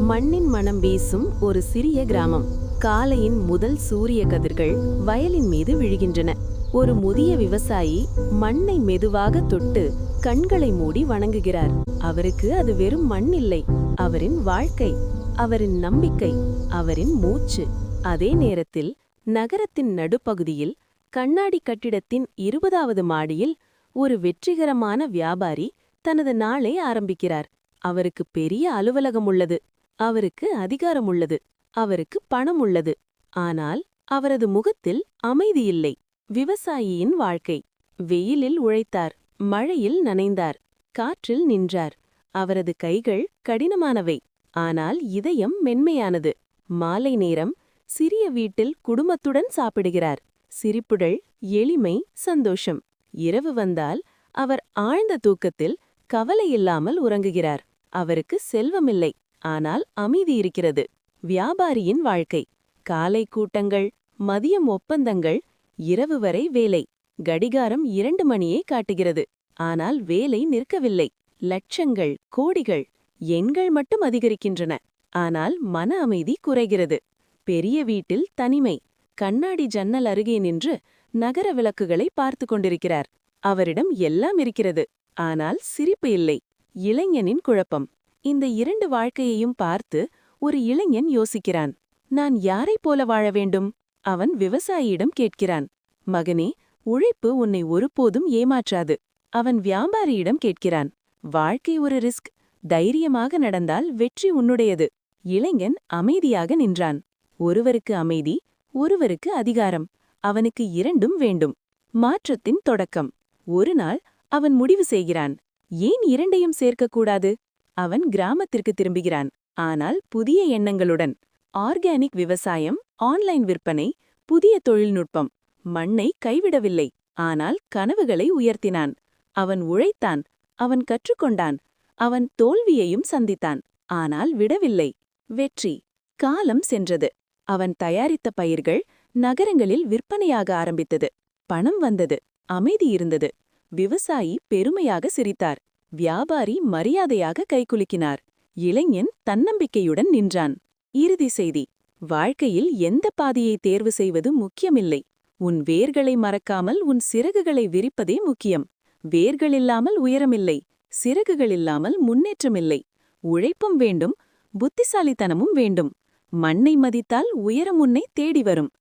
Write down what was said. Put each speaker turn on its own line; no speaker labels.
மண்ணின் மனம் வீசும் ஒரு சிறிய கிராமம். காலையின் முதல் சூரிய கதிர்கள் வயலின் மீது விழுகின்றன. ஒரு முதிய விவசாயி மண்ணை மெதுவாக தொட்டு கண்களை மூடி வணங்குகிறார். அவருக்கு அது வெறும் மண் இல்லை, அவரின் வாழ்க்கை, அவரின் நம்பிக்கை, அவரின் மூச்சு. அதே நேரத்தில் நகரத்தின் நடுப்பகுதியில் கண்ணாடி கட்டிடத்தின் 20வது மாடியில் ஒரு வெற்றிகரமான வியாபாரி தனது நாளை ஆரம்பிக்கிறார். அவருக்கு பெரிய அலுவலகம் உள்ளது, அவருக்கு அதிகாரம் உள்ளது, அவருக்கு பணம் உள்ளது. ஆனால் அவரது முகத்தில் அமைதி இல்லை. விவசாயியின் வாழ்க்கை. வெயிலில் உழைத்தார், மழையில் நனைந்தார், காற்றில் நின்றார். அவரது கைகள் கடினமானவை, ஆனால் இதயம் மென்மையானது. மாலை நேரம் சிறிய வீட்டில் குடும்பத்துடன் சாப்பிடுகிறார். சிரிப்புகள், எளிமை, சந்தோஷம். இரவு வந்தால் அவர் ஆழ்ந்த தூக்கத்தில் கவலையில்லாமல் உறங்குகிறார். அவருக்கு செல்வமில்லை, ஆனால் அமைதி இருக்கிறது. வியாபாரியின் வாழ்க்கை. காலை கூட்டங்கள், மதியம் ஒப்பந்தங்கள், இரவு வரை வேலை. கடிகாரம் 2 மணியை காட்டுகிறது, ஆனால் வேலை நிற்கவில்லை. லட்சங்கள், கோடிகள், எண்கள் மட்டும் அதிகரிக்கின்றன, ஆனால் மன அமைதி குறைகிறது. பெரிய வீட்டில் தனிமை. கண்ணாடி ஜன்னல் அருகே நின்று நகர விளக்குகளை பார்த்து கொண்டிருக்கிறார். அவரிடம் எல்லாம் இருக்கிறது, ஆனால் சிரிப்பு இல்லை. இளைஞனின் குழப்பம். இந்த 2 வாழ்க்கையையும் பார்த்து ஒரு இளைஞன் யோசிக்கிறான். நான் யாரைப் போல வாழ வேண்டும்? அவன் விவசாயியிடம் கேட்கிறான். மகனே, உழைப்பு உன்னை ஒருபோதும் ஏமாற்றாது. அவன் வியாபாரியிடம் கேட்கிறான். வாழ்க்கை ஒரு ரிஸ்க், தைரியமாக நடந்தால் வெற்றி உன்னுடையது. இளைஞன் அமைதியாக நின்றான். ஒருவருக்கு அமைதி, ஒருவருக்கு அதிகாரம். அவனுக்கு 2ம் வேண்டும். மாற்றத்தின் தொடக்கம். ஒரு நாள் அவன் முடிவு செய்கிறான். ஏன் 2யும் சேர்க்கக்கூடாது? அவன் கிராமத்திற்கு திரும்புகிறான், ஆனால் புதிய எண்ணங்களுடன். ஆர்கானிக் விவசாயம், ஆன்லைன் விற்பனை, புதிய தொழில்நுட்பம். மண்ணை கைவிடவில்லை, ஆனால் கனவுகளை உயர்த்தினான். அவன் உழைத்தான், அவன் கற்றுக்கொண்டான், அவன் தோல்வியையும் சந்தித்தான், ஆனால் விடவில்லை. வெற்றி. காலம் சென்றது. அவன் தயாரித்த பயிர்கள் நகரங்களில் விற்பனையாக ஆரம்பித்தது. பணம் வந்தது, அமைதி இருந்தது. விவசாயி பெருமையாக சிரித்தார். வியாபாரி மரியாதையாக கைகுலுக்கினார். இளைஞன் தன்னம்பிக்கையுடன் நின்றான். இறுதி செய்தி. வாழ்க்கையில் எந்த பாதையை தேர்வு செய்வது முக்கியமில்லை. உன் வேர்களை மறக்காமல் உன் சிறகுகளை விரிப்பதே முக்கியம். வேர்களில்லாமல் உயரமில்லை, சிறகுகளில்லாமல் முன்னேற்றமில்லை. உழைப்பும் வேண்டும், புத்திசாலித்தனமும் வேண்டும். மண்ணை மதித்தால் உயரம் உன்னை தேடி வரும்.